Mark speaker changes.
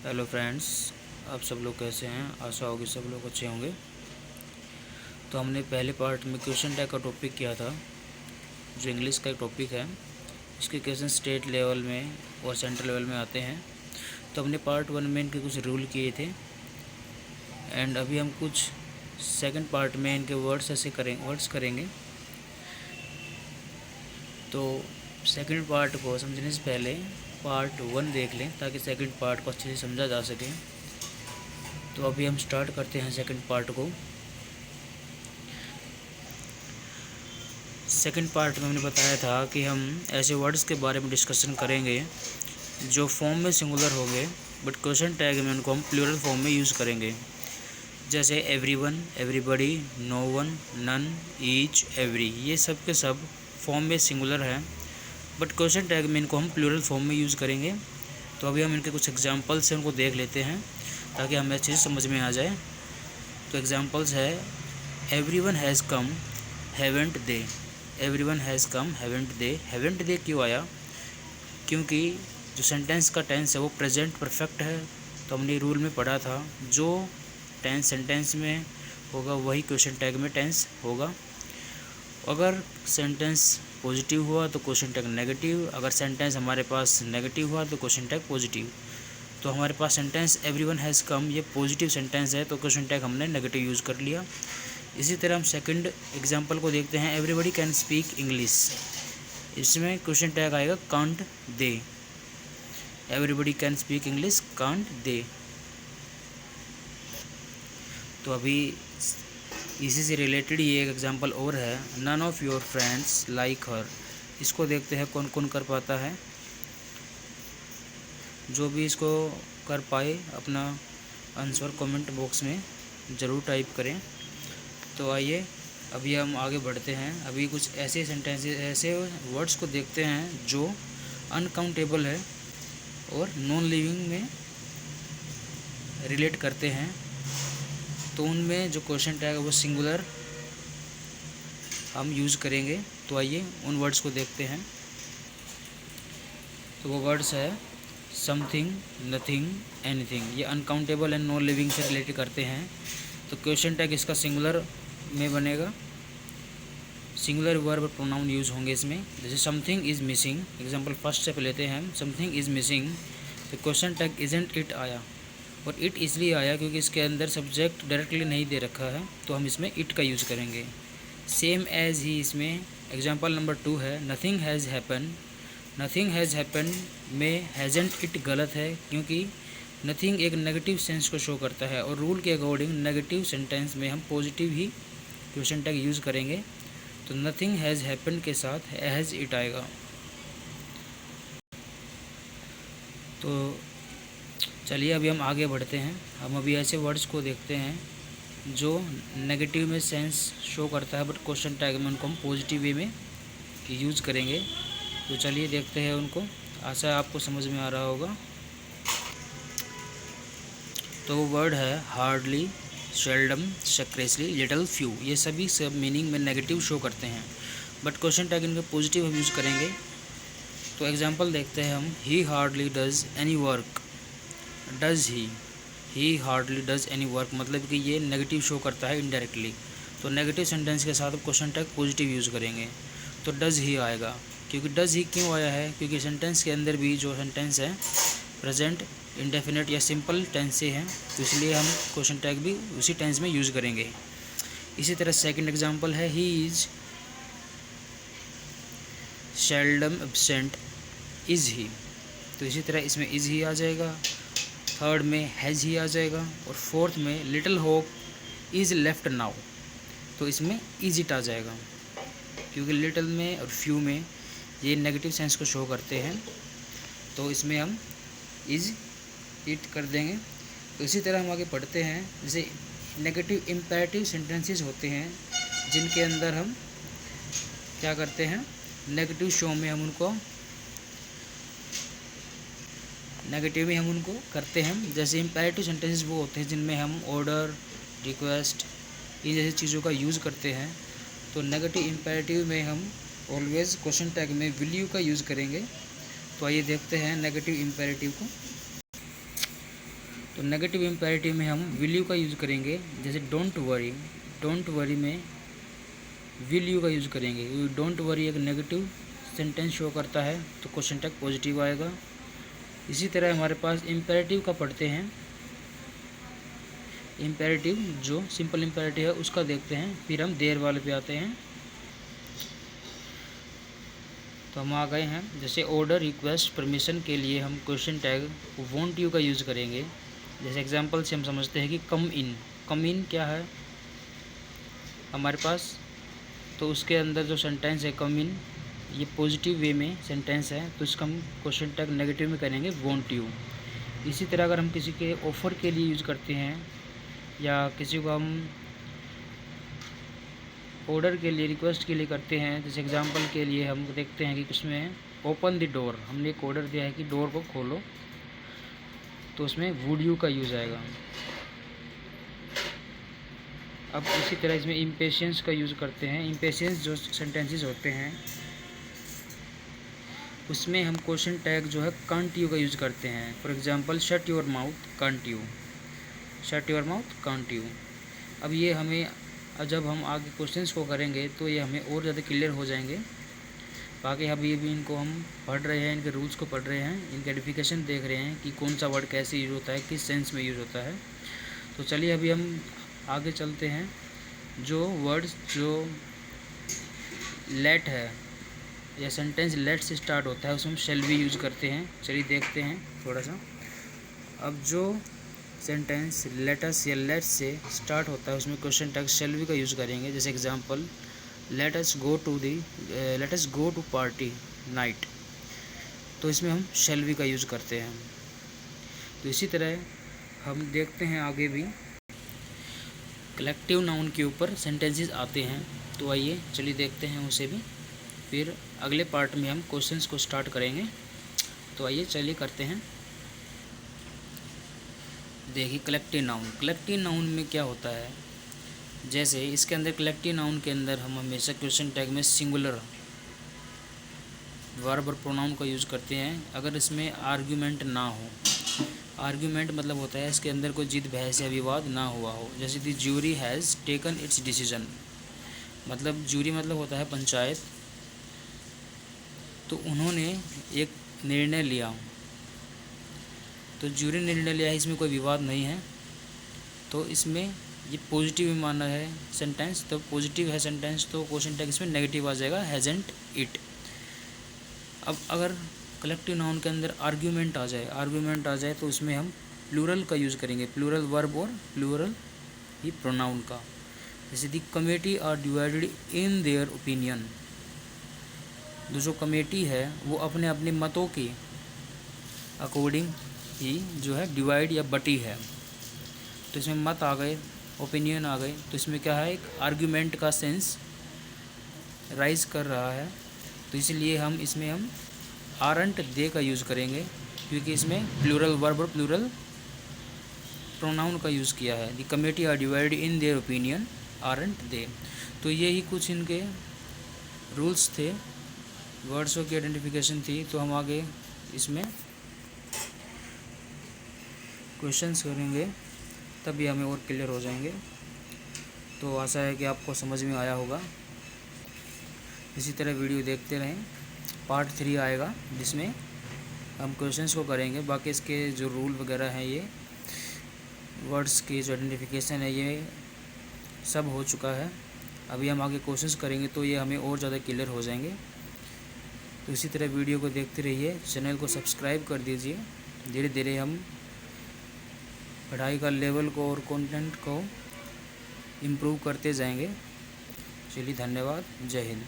Speaker 1: Hello friends, आप सब लोग कैसे हैं। आशा होगी सब लोग अच्छे होंगे। तो हमने पहले पार्ट में क्वेश्चन टैग का टॉपिक किया था, जो इंग्लिश का एक टॉपिक है। इसके क्वेश्चन स्टेट लेवल में और सेंट्रल लेवल में आते हैं। तो हमने पार्ट 1 में इनके कुछ रूल किए थे, एंड अभी हम कुछ सेकंड पार्ट में इनके वर्ड्स करेंगे। तो सेकंड पार्ट को समझने से पहले पार्ट 1 देख लें, ताकि सेकंड पार्ट को अच्छे से समझा जा सके। तो अभी हम स्टार्ट करते हैं सेकंड पार्ट को। सेकंड पार्ट में हमने बताया था कि हम ऐसे वर्ड्स के बारे में डिस्कशन करेंगे जो फॉर्म में सिंगुलर होंगे, बट क्वेश्चन टैग में उनको हम प्लूरल फॉर्म में यूज़ करेंगे। जैसे everyone, everybody, no one, none, each, every, ये सब के सब फॉर्म में सिंगुलर है, बट क्वेश्चन टैग में इनको हम प्लूरल फॉर्म में यूज़ करेंगे। तो अभी हम इनके कुछ एग्जांपल्स हैं, उनको देख लेते हैं ताकि हमें अच्छे से समझ में आ जाए। तो एग्जांपल्स है, everyone has come, haven't they. Everyone has come, haven't they. Haven't they क्यों आया? क्योंकि जो सेंटेंस का टेंस है वो प्रेजेंट परफेक्ट है। तो हमने रूल में पढ़ा था, जो टेंस सेंटेंस में होगा वही क्वेश्चन टैग में टेंस होगा। अगर सेंटेंस पॉजिटिव हुआ तो क्वेश्चन टैग नेगेटिव, अगर सेंटेंस हमारे पास नेगेटिव हुआ तो क्वेश्चन टैग पॉजिटिव। तो हमारे पास सेंटेंस एवरीवन हैज़ कम ये पॉजिटिव सेंटेंस है, तो क्वेश्चन टैग हमने नेगेटिव यूज़ कर लिया। इसी तरह हम सेकंड एग्जांपल को देखते हैं, एवरीबॉडी कैन स्पीक इंग्लिश। इसमें क्वेश्चन टैग आएगा can't they. Everybody can speak English, can't they. तो अभी इसी से रिलेटेड ही एक एग्जांपल और है, none of your friends like her. इसको देखते हैं कौन कौन कर पाता है। जो भी इसको कर पाए अपना आंसर कमेंट बॉक्स में ज़रूर टाइप करें। तो आइए अभी हम आगे बढ़ते हैं। अभी कुछ ऐसे सेंटेंसेस, ऐसे वर्ड्स को देखते हैं जो अनकाउंटेबल है और नॉन लिविंग में रिलेट करते हैं। तो उनमें जो क्वेश्चन टैग है वो सिंगुलर हम यूज़ करेंगे। तो आइए उन वर्ड्स को देखते हैं। तो वो वर्ड्स है समथिंग, नथिंग, एनीथिंग। ये अनकाउंटेबल एंड नॉन लिविंग से रिलेट करते हैं। तो क्वेश्चन टैग इसका सिंगुलर में बनेगा, सिंगुलर वर्ब प्रोनाउन यूज़ होंगे इसमें। जैसे something is missing, example first step लेते हैं हम, समथिंग इज़ मिसिंग। तो क्वेश्चन टैग इजंट इट आया, और इट इसलिए आया क्योंकि इसके अंदर सब्जेक्ट डायरेक्टली नहीं दे रखा है, तो हम इसमें इट का यूज़ करेंगे। सेम एज ही इसमें एग्जांपल नंबर 2 है, nothing has happen. Nothing has happen में हैजेंट इट गलत है, क्योंकि नथिंग एक नेगेटिव सेंस को शो करता है, और रूल के अकॉर्डिंग नेगेटिव सेंटेंस में हम पॉजिटिव ही क्वेश्चन टैग यूज़ करेंगे। तो नथिंग हैज़ हैपन के साथ हैज़ इट आएगा। तो चलिए अभी हम आगे बढ़ते हैं। हम अभी ऐसे वर्ड्स को देखते हैं जो नेगेटिव में सेंस शो करता है, बट क्वेश्चन टैग में उनको हम पॉजिटिव वे में यूज़ करेंगे। तो चलिए देखते हैं उनको। आशा आपको समझ में आ रहा होगा। तो वो वर्ड है hardly, seldom, scarcely, little, few. ये सभी सब मीनिंग में नेगेटिव शो करते हैं, बट क्वेश्चन टैग इनके पॉजिटिव हम यूज़ करेंगे। तो एग्जांपल देखते हैं हम, ही hardly does any work. Does he hardly does any work, मतलब कि ये नेगेटिव शो करता है इनडायरेक्टली। तो नेगेटिव सेंटेंस के साथ क्वेश्चन टैग पॉजिटिव यूज़ करेंगे। तो डज ही आएगा। क्योंकि डज ही क्यों आया है? क्योंकि सेंटेंस के अंदर भी जो सेंटेंस है प्रेजेंट, इंडेफिनिट या सिंपल टेंस से हैं, तो इसलिए हम क्वेश्चन टैग भी उसी टेंस में यूज़ करेंगे। इसी तरह सेकंड एग्जांपल है, he is seldom absent, is he. तो इसी तरह इसमें इज़ ही आ जाएगा। थर्ड में हैज़ ही आ जाएगा, और फोर्थ में little hope is left now. तो इसमें इज़ इट आ जाएगा, क्योंकि लिटिल में और फ्यू में ये नेगेटिव सेंस को शो करते हैं, तो इसमें हम इज़ इट कर देंगे। तो इसी तरह हम आगे पढ़ते हैं। जैसे नेगेटिव इम्पेरेटिव सेंटेंसेस होते हैं, जिनके अंदर हम क्या करते हैं, नेगेटिव शो में हम उनको नेगेटिव में हम उनको करते हैं। जैसे इम्पेरेटिव सेंटेंसेस वो होते हैं जिनमें हम ऑर्डर, रिक्वेस्ट, इन जैसी चीज़ों का यूज़ करते हैं। तो नेगेटिव इम्पेरेटिव में हम ऑलवेज़ क्वेश्चन टैग में विल यू का यूज़ करेंगे। तो आइए देखते हैं नेगेटिव इम्पेरेटिव को। तो नेगेटिव इम्पेरेटिव में हम विल यू का यूज़ करेंगे, जैसे डोंट वरी, डोंट वरी में विल यू का यूज़ करेंगे। डोंट वरी एक नेगेटिव सेंटेंस शो करता है तो क्वेश्चन टैग पॉजिटिव आएगा। इसी तरह हमारे पास इम्पेरेटिव का पढ़ते हैं, इम्पेरेटिव जो सिंपल इम्पेरेटिव है उसका देखते हैं, फिर हम देयर वाले पे आते हैं। तो हम आ गए हैं, जैसे ऑर्डर, रिक्वेस्ट, परमिशन के लिए हम क्वेश्चन टैग वांट यू का यूज़ करेंगे। जैसे एग्जांपल से हम समझते हैं कि कम इन, कम इन क्या है हमारे पास, तो उसके अंदर जो सेंटेंस है कम इन, ये पॉजिटिव वे में सेंटेंस है, तो इसका हम क्वेश्चन टैग नेगेटिव में करेंगे वांट यू। इसी तरह अगर हम किसी के ऑफ़र के लिए यूज़ करते हैं या किसी को हम ऑर्डर के लिए, रिक्वेस्ट के लिए करते हैं, जैसे एग्जांपल के लिए हम देखते हैं कि किसमें ओपन द डोर, हमने एक ऑर्डर दिया है कि डोर को खोलो, तो उसमें वुड यू का यूज़ आएगा। अब इसी तरह इसमें इम्पेशेंस का यूज़ करते हैं। इम्पेशेंस जो सेंटेंसेस होते हैं उसमें हम क्वेश्चन टैग जो है कांट यू का यूज़ करते हैं। For example shut your mouth can't you, shut your mouth can't you. अब ये हमें, जब हम आगे क्वेश्चंस को करेंगे तो ये हमें और ज़्यादा क्लियर हो जाएंगे। बाकी अभी भी इनको हम पढ़ रहे हैं, इनके रूल्स को पढ़ रहे हैं, इनके एडिफिकेशन देख रहे हैं कि कौन सा वर्ड कैसे यूज़ होता है, किस सेंस में यूज़ होता है। तो चलिए अभी हम आगे चलते हैं। जो वर्ड्स जो लेट है या सेंटेंस लेट से स्टार्ट होता है उसमें हम शैल भी यूज़ करते हैं। चलिए देखते हैं थोड़ा सा। अब जो सेंटेंस लेटस या लेट से स्टार्ट होता है उसमें क्वेश्चन टैग शैल भी का यूज़ करेंगे। जैसे example let's go to party night, तो इसमें हम शैल भी का यूज़ करते हैं। तो इसी तरह हम देखते हैं आगे भी कलेक्टिव नाउन के ऊपर सेंटेंसेस आते हैं, तो आइए चलिए देखते हैं उसे भी, फिर अगले पार्ट में हम क्वेश्चंस को स्टार्ट करेंगे। तो आइए चलिए करते हैं। देखिए कलेक्टिव नाउन, कलेक्टिव नाउन में क्या होता है, जैसे इसके अंदर कलेक्टिव नाउन के अंदर हम हमेशा क्वेश्चन टैग में सिंगुलर वर्ब और प्रोनाउन का यूज़ करते हैं अगर इसमें आर्ग्यूमेंट ना हो। आर्ग्यूमेंट मतलब होता है इसके अंदर कोई जिद बहस या विवाद ना हुआ हो। जैसे the jury has taken it's decision, मतलब ज्यूरी मतलब होता है पंचायत, तो उन्होंने एक निर्णय लिया, तो ज्यूरी ने निर्णय लिया है, इसमें कोई विवाद नहीं है, तो इसमें ये पॉजिटिव में माना है सेंटेंस, तो पॉजिटिव है सेंटेंस तो क्वेश्चन टैग इसमें नेगेटिव आ जाएगा, हैज़न्ट इट। अब अगर कलेक्टिव नाउन के अंदर आर्ग्यूमेंट आ जाए तो उसमें हम प्लूरल का यूज़ करेंगे, प्लूरल वर्ब और प्लूरल ही प्रोनाउन का। जैसे the committee are divided in their opinion, जो कमेटी है वो अपने अपने मतों के अकॉर्डिंग ही जो है डिवाइड या बटी है, तो इसमें मत आ गए, ओपिनियन आ गए, तो इसमें क्या है, एक आर्ग्यूमेंट का सेंस राइज कर रहा है, तो इसलिए हम इसमें हम आरंट दे का यूज़ करेंगे, क्योंकि इसमें प्लूरल वर्ब और प्लूरल प्रोनाउन का यूज़ किया है। The committee are divided in their opinion aren't they. तो यही कुछ इनके रूल्स थे, वर्ड्सों की आइडेंटिफिकेशन थी। तो हम आगे इसमें क्वेश्चंस करेंगे तभी हमें और क्लियर हो जाएंगे। तो आशा है कि आपको समझ में आया होगा। इसी तरह वीडियो देखते रहें। पार्ट 3 आएगा जिसमें हम क्वेश्चंस को करेंगे। बाकी इसके जो रूल वगैरह हैं, ये वर्ड्स की जो आइडेंटिफिकेशन है, ये सब हो चुका है। अभी हम आगे क्वेश्चंस करेंगे तो ये हमें और ज़्यादा क्लियर हो जाएंगे। तो इसी तरह वीडियो को देखते रहिए, चैनल को सब्सक्राइब कर दीजिए। धीरे धीरे हम पढ़ाई का लेवल को और कंटेंट को इम्प्रूव करते जाएंगे। चलिए धन्यवाद, जय हिंद।